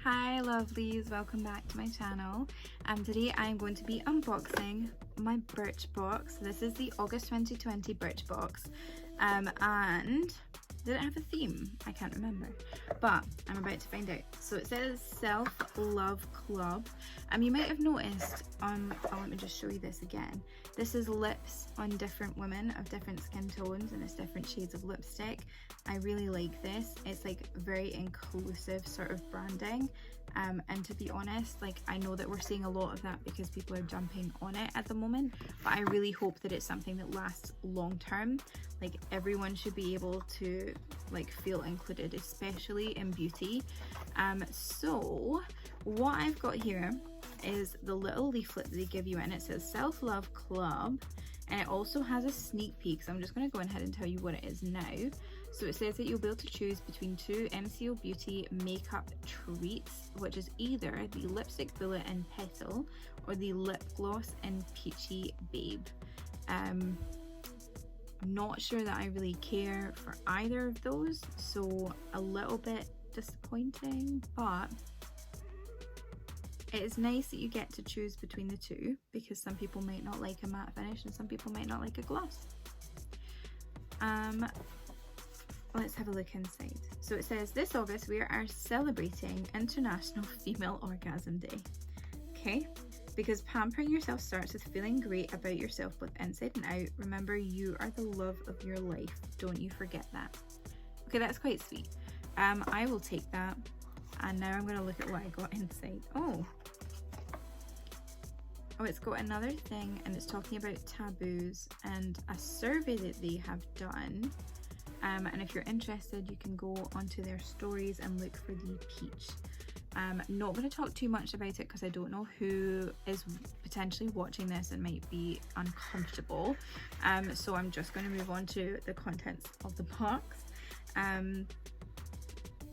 Hi lovelies, welcome back to my channel. Today I'm going to be unboxing my Birchbox. This is the August 2020 Birchbox, and did it have a theme? I can't remember, but I'm about to find out. So it says Self-Love Club. You might have noticed let me just show you this again. This is lips on different women of different skin tones, and it's different shades of lipstick. I really like this. It's like very inclusive sort of branding, and to be honest, like, I know that we're seeing a lot of that because people are jumping on it at the moment, but I really hope that it's something that lasts long term. Like, everyone should be able to like feel included, especially in beauty. So what I've got here is the little leaflet that they give you, and it says Self-Love Club, and it also has a sneak peek, so I'm just going to go ahead and tell you what it is now. So it says that you'll be able to choose between 2 MCO Beauty makeup treats, which is either the Lipstick Bullet in Petal or the Lip Gloss in Peachy Babe. Not sure that I really care for either of those, so a little bit disappointing, but it is nice that you get to choose between the two, because some people might not like a matte finish and some people might not like a gloss. Let's have a look inside. So it says, this August we are celebrating International Female Orgasm Day. Okay, because pampering yourself starts with feeling great about yourself both inside and out. Remember, you are the love of your life. Don't you forget that. Okay, that's quite sweet. I will take that. And now I'm going to look at what I got inside. Oh, it's got another thing, and it's talking about taboos and a survey that they have done. And if you're interested, you can go onto their stories and look for the peach. Not going to talk too much about it because I don't know who is potentially watching this and might be uncomfortable. So I'm just going to move on to the contents of the box.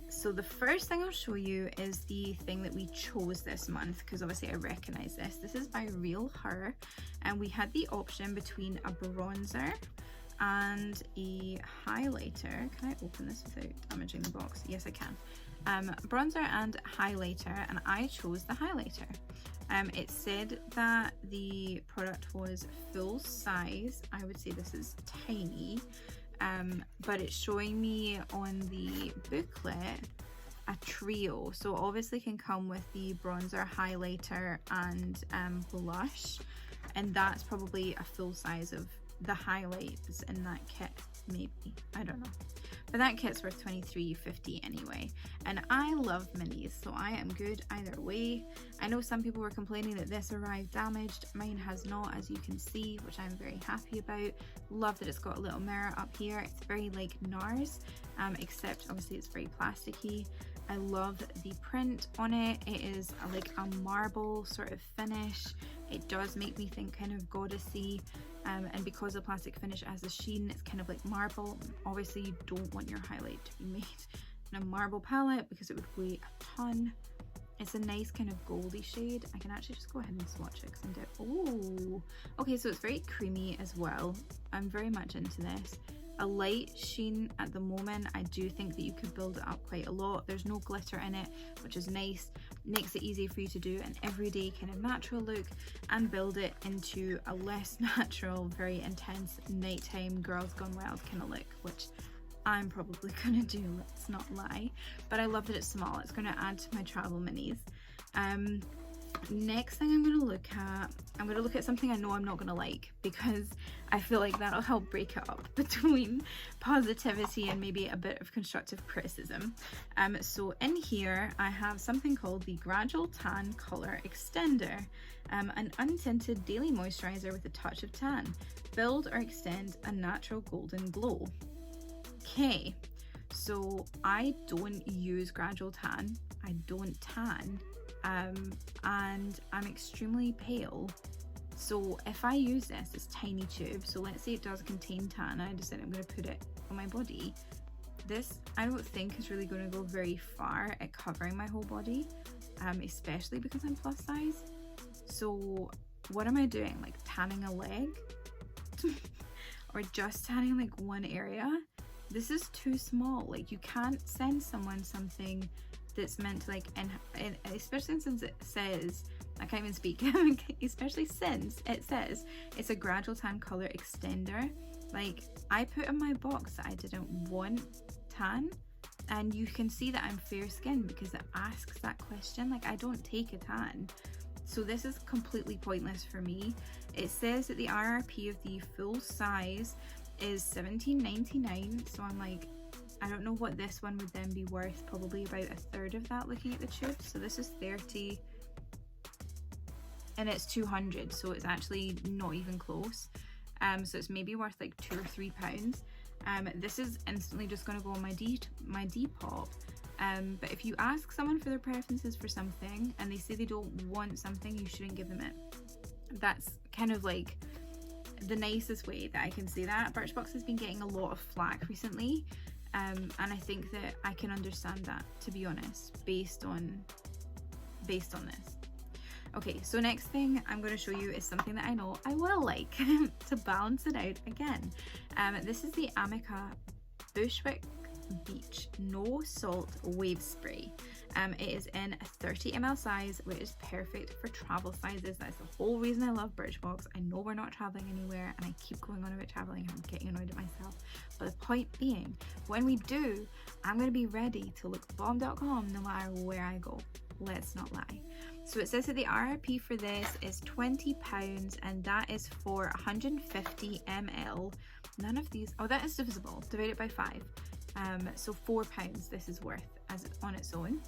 So the first thing I'll show you is the thing that we chose this month, because obviously I recognize this. This is by RealHer, and we had the option between a bronzer and a highlighter. Can I open this without damaging the box? Yes, I can. Bronzer and highlighter, and I chose the highlighter. It said that the product was full size. I would say this is tiny, but it's showing me on the booklet a trio. So obviously can come with the bronzer, highlighter, and blush, and that's probably a full size of the highlights in that kit, maybe, I don't know, but that kit's worth $23.50 anyway, and I love minis, so I am good either way. I know some people were complaining that this arrived damaged. Mine has not, as you can see, which I'm very happy about. Love that it's got a little mirror up here. It's very like NARS, except obviously it's very plasticky. I love the print on it. It is like a marble sort of finish. It does make me think kind of goddessy, and because the plastic finish has a sheen, it's kind of like marble. Obviously you don't want your highlight to be made in a marble palette because it would weigh a ton. It's a nice kind of goldy shade. I can actually just go ahead and swatch it because I'm oh, okay, so it's very creamy as well. I'm very much into this. A light sheen at the moment. I do think that you could build it up quite a lot. There's no glitter in it, which is nice. Makes it easy for you to do an everyday kind of natural look and build it into a less natural, very intense nighttime girls gone wild kind of look, which I'm probably gonna do, let's not lie. But I love that it's small. It's gonna add to my travel minis. Next thing I'm gonna look at something I know I'm not gonna like, because I feel like that'll help break it up between positivity and maybe a bit of constructive criticism. So in here I have something called the Gradual Tan Color Extender, an untinted daily moisturizer with a touch of tan. Build or extend a natural golden glow. Okay, so I don't use Gradual Tan. I don't tan. And I'm extremely pale, so if I use this tiny tube, so let's say it does contain tan, I decide I'm going to put it on my body, this I don't think is really going to go very far at covering my whole body, especially because I'm plus size. So what am I doing, like tanning a leg or just tanning like one area? This is too small. Like, you can't send someone something that's meant to like, and especially since it says, I can't even speak, especially since it says it's a gradual tan color extender. Like, I put in my box that I didn't want tan, and you can see that I'm fair skinned because it asks that question. Like, I don't take a tan, so this is completely pointless for me. It says that the RRP of the full size is $17.99, so I'm like, I don't know what this one would then be worth. Probably about a third of that looking at the tube. So this is 30 and it's 200, so it's actually not even close. So it's maybe worth like £2 or £3. This is instantly just going to go on my Depop. But if you ask someone for their preferences for something and they say they don't want something, you shouldn't give them it. That's kind of like the nicest way that I can say that. Birchbox has been getting a lot of flack recently, and I think that I can understand that, to be honest, based on this. Okay, so next thing I'm going to show you is something that I know I will like to balance it out again. This is the Amica Bushwick Beach No Salt Wave Spray. It is in a 30 ml size, which is perfect for travel sizes. That's the whole reason I love Birchbox. I know we're not traveling anywhere, and I keep going on about traveling. I'm getting annoyed at myself. But the point being, when we do, I'm going to be ready to look bomb.com no matter where I go. Let's not lie. So it says that the RRP for this is £20, and that is for 150 ml. None of these, oh, that is divisible, divided by 5. So £4 this is worth as on its own.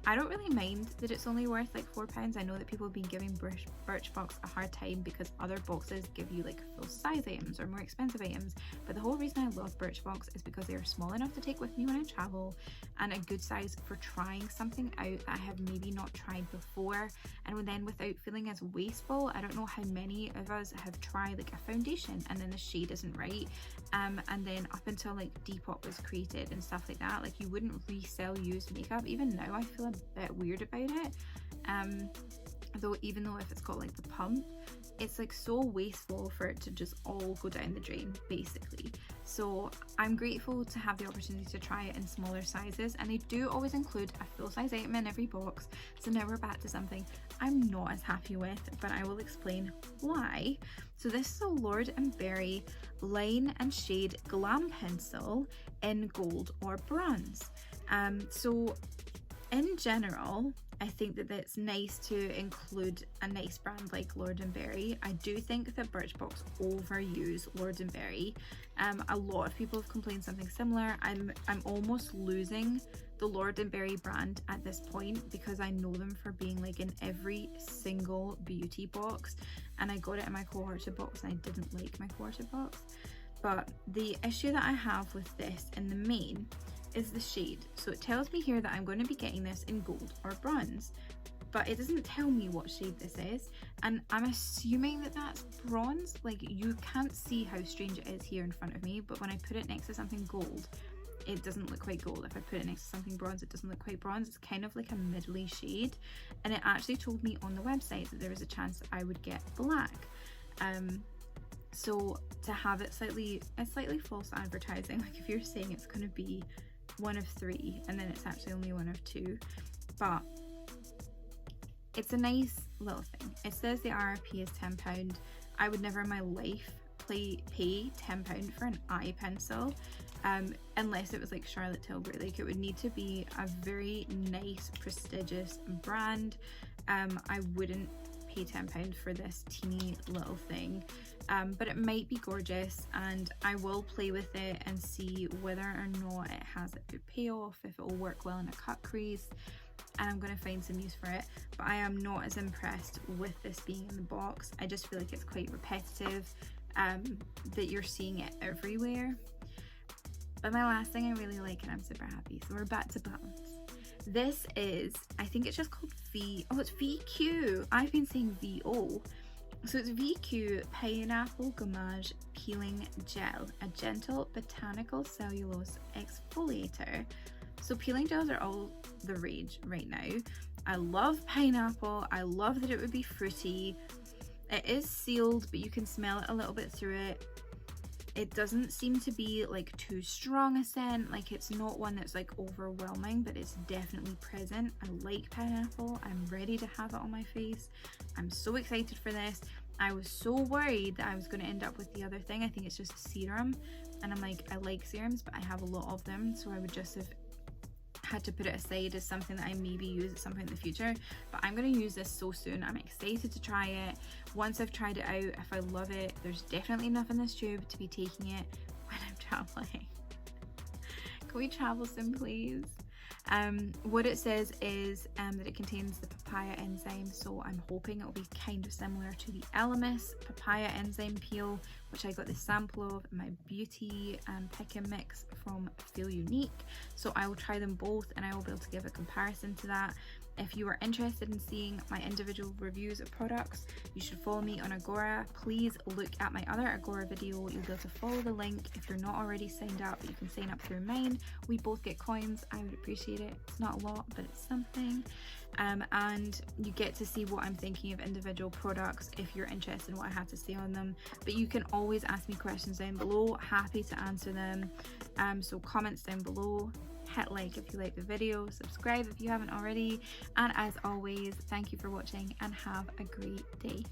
I don't really mind that it's only worth like £4. I know that people have been giving Birchbox a hard time because other boxes give you like full size items or more expensive items, but the whole reason I love Birchbox is because they are small enough to take with me when I travel, and a good size for trying something out that I have maybe not tried before, and then without feeling as wasteful. I don't know how many of us have tried like a foundation and then the shade isn't right, and then up until like Depop was created and stuff like that, like you wouldn't resell used makeup. Even now I feel a bit weird about it, even though if it's got like the pump, it's like so wasteful for it to just all go down the drain basically. So I'm grateful to have the opportunity to try it in smaller sizes, and they do always include a full size item in every box. So now we're back to something I'm not as happy with, but I will explain why. So this is a Lord & Berry line and shade glam pencil in gold or bronze. So in general, I think that it's nice to include a nice brand like Lord & Berry. I do think that Birchbox overuse Lord & Berry. A lot of people have complained something similar. I'm almost losing the Lord & Berry brand at this point because I know them for being like in every single beauty box, and I got it in my cohorted box and I didn't like my cohorted box. But the issue that I have with this in the main is the shade. So it tells me here that I'm going to be getting this in gold or bronze, but it doesn't tell me what shade this is, and I'm assuming that that's bronze. Like, you can't see how strange it is here in front of me, but when I put it next to something gold, it doesn't look quite gold. If I put it next to something bronze, it doesn't look quite bronze. It's kind of like a middly shade, and it actually told me on the website that there was a chance that I would get black. So to have it slightly false advertising, like if you're saying it's going to be one of 3 and then it's actually only one of 2, but it's a nice little thing. It says the RRP is £10. I would never in my life pay £10 for an eye pencil, unless it was like Charlotte Tilbury. Like, it would need to be a very nice prestigious brand. I wouldn't pay £10 for this teeny little thing, but it might be gorgeous, and I will play with it and see whether or not it has a good payoff, if it will work well in a cut crease, and I'm going to find some use for it. But I am not as impressed with this being in the box. I just feel like it's quite repetitive, that you're seeing it everywhere. But my last thing I really like, and I'm super happy, so we're back to balance. This is, I think it's just called it's VQ. I've been saying VO. So it's VQ Pineapple Gommage Peeling Gel, a gentle botanical cellulose exfoliator. So peeling gels are all the rage right now. I love pineapple. I love that it would be fruity. It is sealed, but you can smell it a little bit through it. It doesn't seem to be like too strong a scent, like it's not one that's like overwhelming, but it's definitely present. I like pineapple. I'm ready to have it on my face. I'm so excited for this. I was so worried that I was going to end up with the other thing. I think it's just a serum, and I'm like, I like serums, but I have a lot of them, so I would just have had to put it aside as something that I maybe use at some point in the future. But I'm going to use this so soon. I'm excited to try it. Once I've tried it out, if I love it, there's definitely enough in this tube to be taking it when I'm traveling. Can we travel soon, please? What it says is that it contains the papaya enzyme, so I'm hoping it will be kind of similar to the Elemis papaya enzyme peel, which I got the sample of in my beauty pick and mix from Feel Unique. So I will try them both and I will be able to give a comparison to that. If you are interested in seeing my individual reviews of products, you should follow me on Agora. Please look at my other Agora video. You'll be able to follow the link. If you're not already signed up, you can sign up through mine. We both get coins. I would appreciate it. It's not a lot, but it's something. And you get to see what I'm thinking of individual products if you're interested in what I have to say on them. But you can always ask me questions down below. Happy to answer them. So comments down below. Hit like if you like the video, subscribe if you haven't already, and as always, thank you for watching and have a great day.